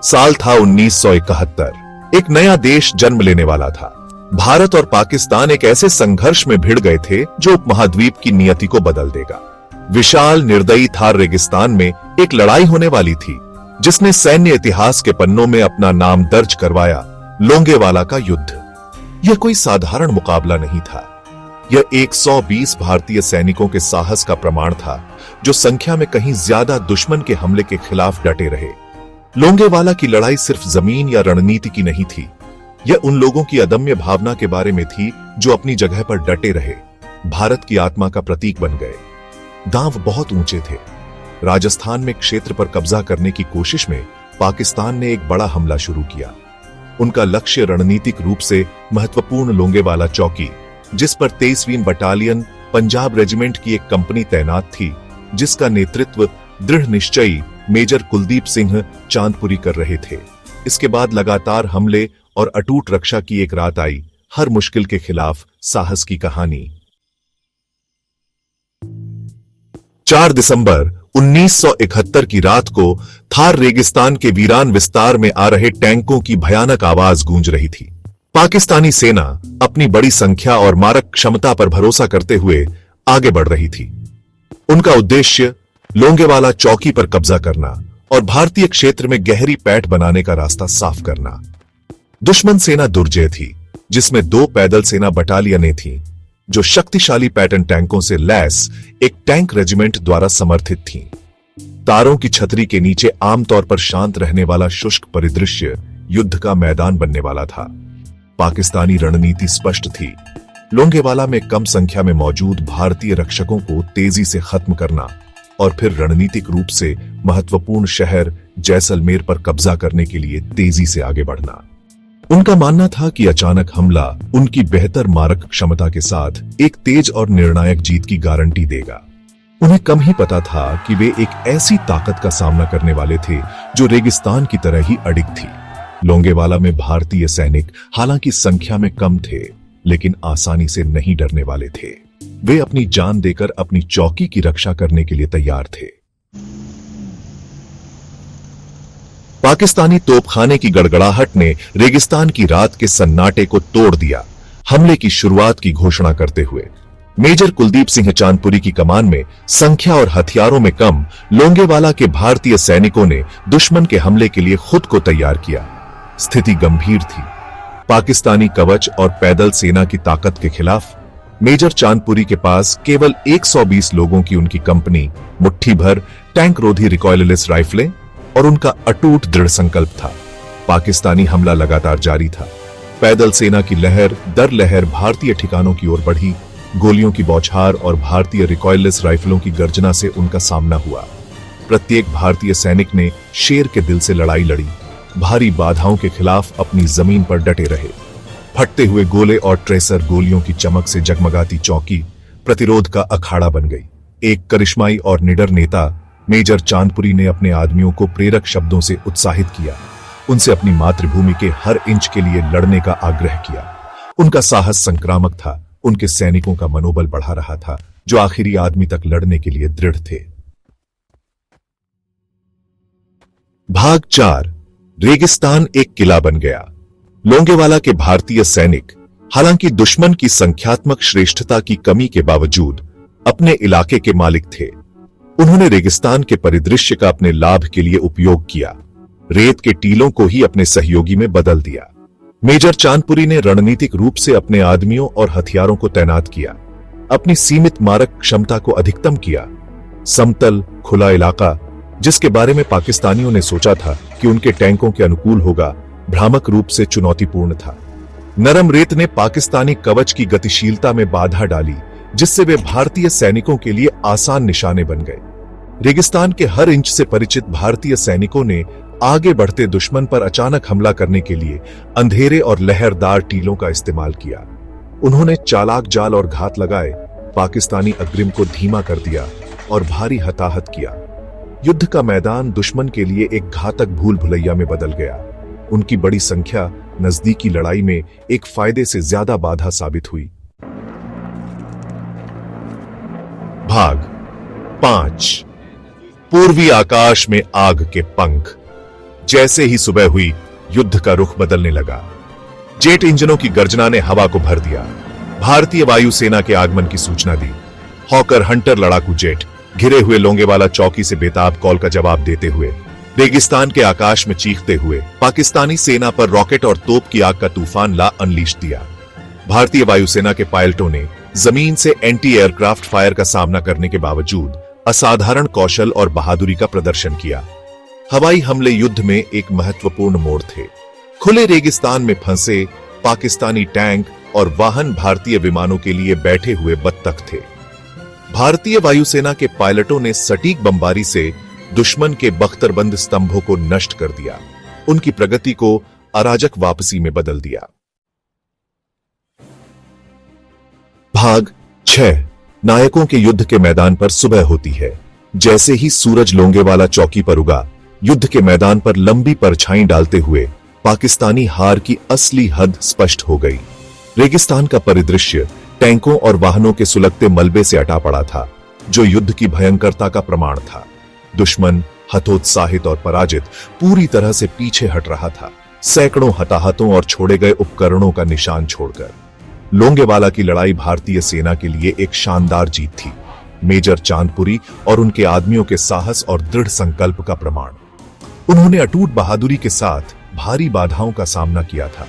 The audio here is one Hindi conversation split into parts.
साल था 1971। एक नया देश जन्म लेने वाला था। भारत और पाकिस्तान एक ऐसे संघर्ष में भिड़ गए थे जो उपमहाद्वीप की नियति को बदल देगा। विशाल निर्दयी थार रेगिस्तान में एक लड़ाई होने वाली थी जिसने सैन्य इतिहास के पन्नों में अपना नाम दर्ज करवाया, लोंगेवाला का युद्ध। यह कोई साधारण मुकाबला नहीं था। यह 120 भारतीय सैनिकों के साहस का प्रमाण था जो संख्या में कहीं ज्यादा दुश्मन के हमले के खिलाफ डटे रहे। लोंगेवाला की लड़ाई सिर्फ जमीन या रणनीति की नहीं थी। यह उन लोगों की अदम्य भावना के बारे में थी जो अपनी जगह पर डटे रहे, भारत की आत्मा का प्रतीक बन गए। दांव बहुत ऊंचे थे। राजस्थान में क्षेत्र पर कब्जा करने की कोशिश में पाकिस्तान ने एक बड़ा हमला शुरू किया। उनका लक्ष्य रणनीतिक रूप से महत्वपूर्ण लोंगेवाला चौकी, जिस पर 23वीं बटालियन पंजाब रेजिमेंट की एक कंपनी तैनात थी, जिसका नेतृत्व दृढ़ निश्चयी मेजर कुलदीप सिंह चांदपुरी कर रहे थे। इसके बाद लगातार हमले और अटूट रक्षा की एक रात आई, हर मुश्किल के खिलाफ साहस की कहानी। 4 दिसंबर 1971 की रात को थार रेगिस्तान के वीरान विस्तार में आ रहे टैंकों की भयानक आवाज गूंज रही थी। पाकिस्तानी सेना अपनी बड़ी संख्या और मारक क्षमता पर भरोसा करते हुए आगे बढ़ रही थी। उनका उद्देश्य लोंगेवाला चौकी पर कब्जा करना और भारतीय क्षेत्र में गहरी पैठ बनाने का रास्ता साफ करना। दुश्मन सेना दुर्जय थी, जिसमें 2 पैदल सेना बटालियनें थीं, जो शक्तिशाली पैटर्न टैंकों से लैस एक टैंक रेजिमेंट द्वारा समर्थित थीं। तारों की छतरी के नीचे आमतौर पर शांत रहने वाला शुष्क परिदृश्य युद्ध का मैदान बनने वाला था। पाकिस्तानी रणनीति स्पष्ट थी। लोंगेवाला में कम संख्या में मौजूद भारतीय रक्षकों को तेजी से खत्म करना और फिर रणनीतिक रूप से महत्वपूर्ण शहर जैसलमेर पर कब्जा करने के लिए तेजी से आगे बढ़ना। उनका मानना था कि अचानक हमला उनकी बेहतर मारक क्षमता के साथ एक तेज और निर्णायक जीत की गारंटी देगा। उन्हें कम ही पता था कि वे एक ऐसी ताकत का सामना करने वाले थे जो रेगिस्तान की तरह ही अडिग थी। लोंगेवाला में भारतीय सैनिक हालांकि संख्या में कम थे, लेकिन आसानी से नहीं डरने वाले थे। वे अपनी जान देकर अपनी चौकी की रक्षा करने के लिए तैयार थे। पाकिस्तानी तोपखाने की गड़गड़ाहट ने रेगिस्तान की रात के सन्नाटे को तोड़ दिया। हमले की शुरुआत की घोषणा करते हुए मेजर कुलदीप सिंह चांदपुरी की कमान में संख्या और हथियारों में कम लोंगेवाला के भारतीय सैनिकों ने दुश्मन के हमले के लिए खुद को तैयार किया। स्थिति गंभीर थी। पाकिस्तानी कवच और पैदल सेना की ताकत के खिलाफ मेजर चांदपुरी के पास केवल 120 लोगों की उनकी कंपनी, मुट्ठी भर टैंक रोधी रिकॉइललेस राइफलें और उनका अटूट दृढ़ संकल्प था। पाकिस्तानी हमला लगातार जारी था। पैदल सेना की लहर दर लहर भारतीय ठिकानों की ओर बढ़ी। गोलियों की बौछार और भारतीय रिकॉइललेस राइफलों की गर्जना से उनका सामना हुआ। प्रत्येक भारतीय सैनिक ने शेर के दिल से लड़ाई लड़ी, भारी बाधाओं के खिलाफ अपनी जमीन पर डटे रहे। फटते हुए गोले और ट्रेसर गोलियों की चमक से जगमगाती चौकी प्रतिरोध का अखाड़ा बन गई। एक करिश्माई और निडर नेता मेजर चांदपुरी ने अपने आदमियों को प्रेरक शब्दों से उत्साहित किया। उनसे अपनी मातृभूमि के हर इंच के लिए लड़ने का आग्रह किया। उनका साहस संक्रामक था। उनके सैनिकों का मनोबल बढ़ा रहा था, जो आखिरी आदमी तक लड़ने के लिए दृढ़ थे। भाग 4। रेगिस्तान एक किला बन गया। लोंगेवाला के भारतीय सैनिक हालांकि दुश्मन की संख्यात्मक श्रेष्ठता की कमी के बावजूद अपने इलाके के मालिक थे। उन्होंने रेगिस्तान के परिदृश्य का अपने लाभ के लिए उपयोग किया। रेत के टीलों को ही अपने सहयोगी में बदल दिया। मेजर चांदपुरी ने रणनीतिक रूप से अपने आदमियों और हथियारों को तैनात किया, अपनी सीमित मारक क्षमता को अधिकतम किया। समतल खुला इलाका, जिसके बारे में पाकिस्तानियों ने सोचा था कि उनके टैंकों के अनुकूल होगा, भ्रामक रूप से चुनौतीपूर्ण था। नरम रेत ने पाकिस्तानी कवच की गतिशीलता में बाधा डाली, जिससे वे भारतीय सैनिकों के लिए आसान निशाने बन गए। रेगिस्तान के हर इंच से परिचित भारतीय सैनिकों ने आगे बढ़ते दुश्मन पर अचानक हमला करने के लिए अंधेरे और लहरदार टीलों का इस्तेमाल किया। उन्होंने चालाक जाल और घात लगाए, पाकिस्तानी अग्रिम को धीमा कर दिया और भारी हताहत किया। युद्ध का मैदान दुश्मन के लिए एक घातक भूल भुलैया में बदल गया। उनकी बड़ी संख्या नजदीकी लड़ाई में एक फायदे से ज्यादा बाधा साबित हुई। भाग 5। पूर्वी आकाश में आग के पंख। जैसे ही सुबह हुई, युद्ध का रुख बदलने लगा। जेट इंजनों की गर्जना ने हवा को भर दिया। भारतीय वायुसेना के आगमन की सूचना दी। हॉकर हंटर लड़ाकू जेट घिरे हुए लोंगेवाला चौकी से बेताब कॉल का जवाब देते हुए रेगिस्तान के आकाश में चीखते हुए पाकिस्तानी सेना पर रॉकेट और तोप की आग का तूफान ला अनलीश दिया। भारतीय वायुसेना के पायलटों ने जमीन से एंटी एयरक्राफ्ट फायर का सामना करने के बावजूद असाधारण कौशल और बहादुरी का प्रदर्शन किया। हवाई हमले युद्ध में एक महत्वपूर्ण मोड़ थे। खुले रेगिस्तान में फंसे पाकिस्तानी टैंक और वाहन भारतीय विमानों के लिए बैठे हुए बत्तख थे। भारतीय वायुसेना के पायलटों ने सटीक बमबारी से दुश्मन के बख्तरबंद स्तंभों को नष्ट कर दिया, उनकी प्रगति को अराजक वापसी में बदल दिया। भाग 6 नायकों के युद्ध के मैदान पर सुबह होती है। जैसे ही सूरज लोंगेवाला चौकी पर उगा, युद्ध के मैदान पर लंबी परछाई डालते हुए पाकिस्तानी हार की असली हद स्पष्ट हो गई। रेगिस्तान का परिदृश्य टैंकों और वाहनों के सुलगते मलबे से अटा पड़ा था, जो युद्ध की भयंकरता का प्रमाण था। दुश्मन हतोत्साहित और पराजित पूरी तरह से पीछे हट रहा था, सैकड़ों हताहतों और छोड़े गए उपकरणों का निशान छोड़कर। लोंगेवाला की लड़ाई भारतीय सेना के लिए एक शानदार जीत थी, मेजर चांदपुरी और उनके आदमियों के साहस और दृढ़ संकल्प का प्रमाण। उन्होंने अटूट बहादुरी के साथ भारी बाधाओं का सामना किया था,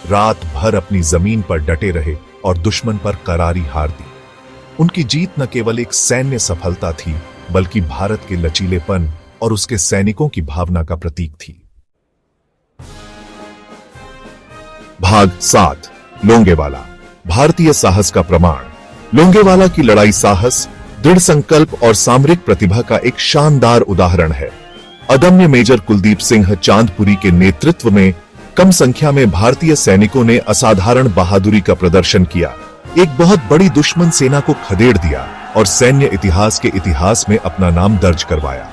रात भर अपनी जमीन पर डटे रहे और दुश्मन पर करारी हार दी। उनकी जीत न केवल एक सैन्य सफलता थी, बल्कि भारत के लचीलेपन और उसके सैनिकों की भावना का प्रतीक थी। भाग 7 लोंगेवाला, भारतीय साहस का प्रमाण। लोंगेवाला की लड़ाई साहस, दृढ़ संकल्प और सामरिक प्रतिभा का एक शानदार उदाहरण है। अदम्य मेजर कुलदीप सिंह चांदपुरी के नेतृत्व में कम संख्या में भारतीय सैनिकों ने असाधारण बहादुरी का प्रदर्शन किया, एक बहुत बड़ी दुश्मन सेना को खदेड़ दिया और सैन्य इतिहास के इतिहास में अपना नाम दर्ज करवाया।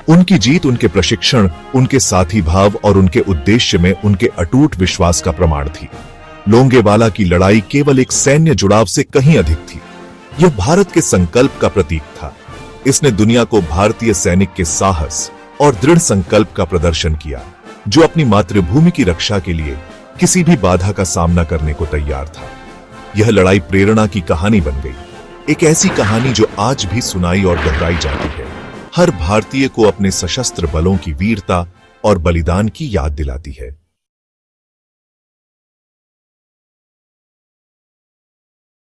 उनकी जीत उनके प्रशिक्षण, उनके साथी भाव और उनके उद्देश्य में उनके अटूट विश्वास का प्रमाण थी। लोंगेवाला की लड़ाई केवल एक सैन्य जुड़ाव से कहीं अधिक थी। यह भारत के संकल्प का प्रतीक था। इसने दुनिया को भारतीय सैनिक के साहस और दृढ़ संकल्प का प्रदर्शन किया, जो अपनी मातृभूमि की रक्षा के लिए किसी भी बाधा का सामना करने को तैयार था। यह लड़ाई प्रेरणा की कहानी बन गई, एक ऐसी कहानी जो आज भी सुनाई और दोहराई जाती है, हर भारतीय को अपने सशस्त्र बलों की वीरता और बलिदान की याद दिलाती है।